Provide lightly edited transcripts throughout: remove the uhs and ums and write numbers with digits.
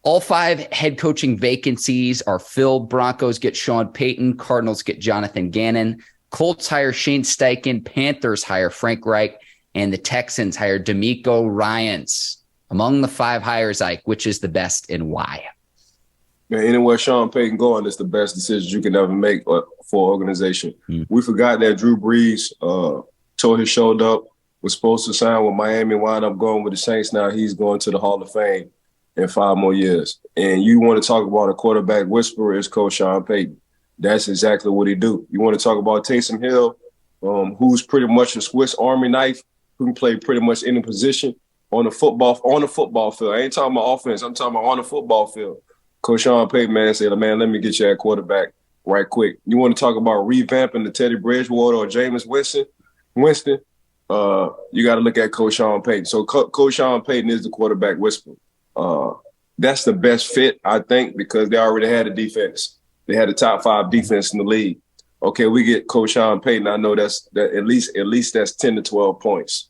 All 5 head coaching vacancies are filled. Broncos get Sean Payton. Cardinals get Jonathan Gannon. Colts hire Shane Steichen. Panthers hire Frank Reich. And the Texans hire DeMeco Ryans. Among the 5 hires, Ike, which is the best and why? Man, anywhere Sean Payton going, it's the best decision you can ever make for an organization. We forgot that Drew Brees tore his shoulder up, was supposed to sign with Miami, wound up going with the Saints. Now he's going to the Hall of Fame in 5 more years. And you want to talk about a quarterback whisperer, is Coach Sean Payton. That's exactly what he do. You want to talk about Taysom Hill, who's pretty much a Swiss Army knife, who can play pretty much any position on the football field. I ain't talking about offense. I'm talking about on the football field. Coach Sean Payton, man, said, man, let me get you that quarterback right quick. You want to talk about revamping the Teddy Bridgewater or Jameis Winston, you got to look at Coach Sean Payton. So Coach Sean Payton is the quarterback whisperer. That's the best fit, I think, because they already had a defense. They had a top 5 defense in the league. Okay, we get Coach Sean Payton. I know that at least that's 10 to 12 points.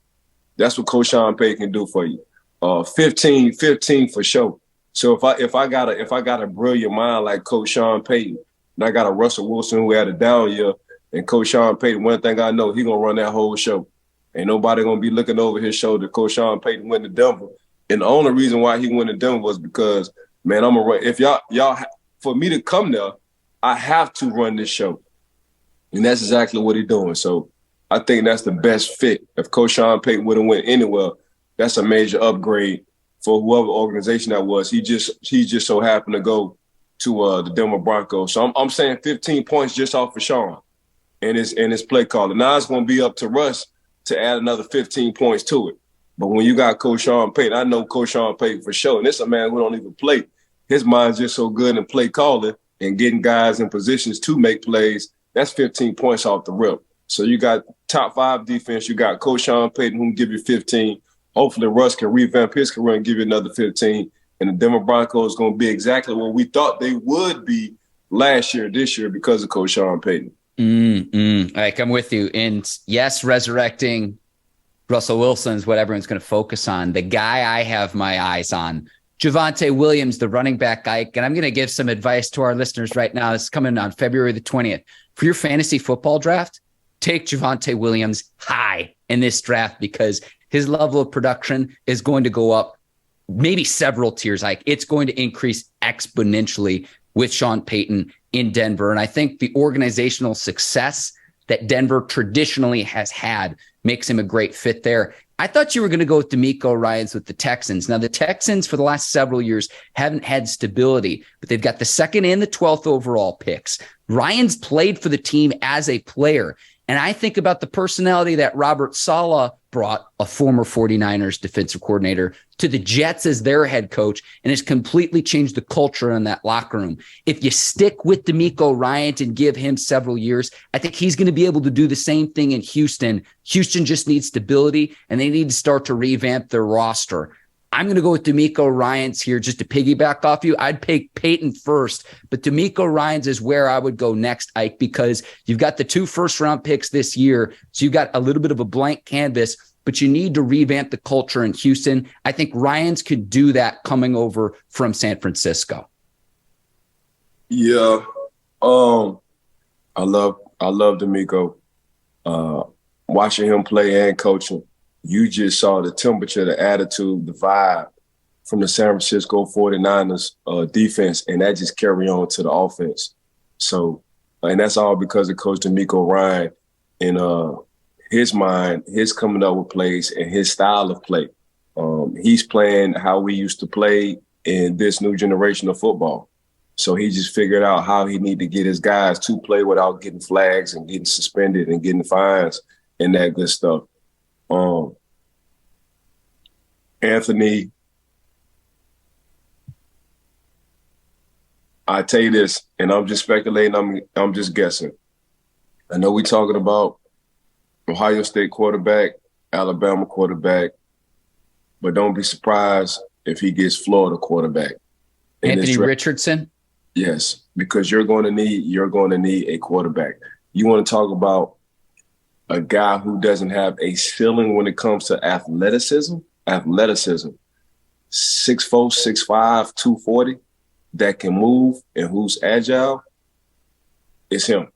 That's what Coach Sean Payton can do for you. 15 for sure. So if I got a brilliant mind like Coach Sean Payton, and I got a Russell Wilson who had a down year, and Coach Sean Payton, one thing I know, he gonna run that whole show. Ain't nobody gonna be looking over his shoulder. Coach Sean Payton went to Denver, and the only reason why he went to Denver was because, man, I'm gonna run. If y'all for me to come there, I have to run this show, and that's exactly what he's doing. So I think that's the best fit. If Coach Sean Payton would have went anywhere, that's a major upgrade for whoever organization that was. He just so happened to go to the Denver Broncos. So I'm saying 15 points just off of Sean and his play calling. Now it's going to be up to Russ to add another 15 points to it. But when you got Coach Sean Payton, I know Coach Sean Payton for sure, and this is a man who don't even play. His mind's just so good in play calling and getting guys in positions to make plays. That's 15 points off the rip. So you got top 5 defense. You got Coach Sean Payton who can give you 15. Hopefully Russ can revamp his career and give you another 15. And the Denver Broncos is going to be exactly what we thought they would be this year because of Coach Sean Payton. Like, I'm with you. And yes, resurrecting Russell Wilson is what everyone's going to focus on. The guy I have my eyes on, Javonte Williams, the running back, Ike. And I'm going to give some advice to our listeners right now. This is coming on February the 20th. For your fantasy football draft, take Javonte Williams high in this draft because his level of production is going to go up maybe several tiers. Like, it's going to increase exponentially with Sean Payton in Denver. And I think the organizational success that Denver traditionally has had makes him a great fit there. I thought you were going to go with DeMeco Ryans with the Texans. Now, the Texans for the last several years haven't had stability, but they've got the 2nd and the 12th overall picks. Ryans played for the team as a player. And I think about the personality that Robert Saleh brought, a former 49ers defensive coordinator, to the Jets as their head coach, and has completely changed the culture in that locker room. If you stick with DeMeco Ryans and give him several years, I think he's going to be able to do the same thing in Houston. Houston just needs stability, and they need to start to revamp their roster. I'm going to go with DeMeco Ryans here just to piggyback off you. I'd pick Payton first, but DeMeco Ryans is where I would go next, Ike, because you've got the 2 first-round picks this year, so you've got a little bit of a blank canvas, but you need to revamp the culture in Houston. I think Ryans could do that coming over from San Francisco. Yeah. I love DeMeco. Watching him play and coaching, you just saw the temperature, the attitude, the vibe from the San Francisco 49ers defense, and that just carry on to the offense. So, and that's all because of Coach DeMeco Ryans and his mind, his coming up with plays and his style of play. He's playing how we used to play in this new generation of football. So he just figured out how he need to get his guys to play without getting flags and getting suspended and getting fines and that good stuff. Anthony, I tell you this, and I'm just speculating, I'm just guessing. I know we're talking about Ohio State quarterback, Alabama quarterback, but don't be surprised if he gets Florida quarterback. Anthony Richardson? Yes, because you're going to need a quarterback. You want to talk about a guy who doesn't have a ceiling when it comes to athleticism. 6'4", 6'5", 240 that can move and who's agile, it's him.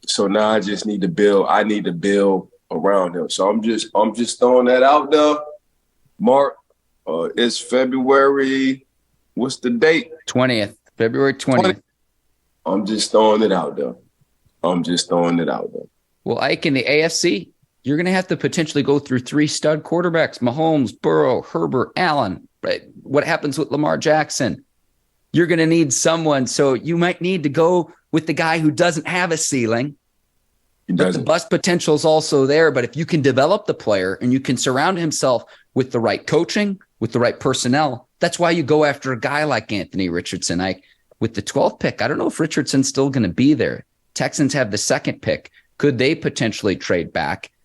So now I just need to build. I need to build around him. So I'm just throwing that out there. Mark, it's February. What's the date? 20th, February 20th. I'm just throwing it out there. Well, Ike, in the AFC, you're going to have to potentially go through 3 stud quarterbacks: Mahomes, Burrow, Herbert, Allen. Right? What happens with Lamar Jackson? You're going to need someone. So you might need to go with the guy who doesn't have a ceiling. But the bust potential is also there. But if you can develop the player and you can surround himself with the right coaching, with the right personnel, that's why you go after a guy like Anthony Richardson. Ike, with the 12th pick, I don't know if Richardson's still going to be there. Texans have the 2nd pick. Could they potentially trade back?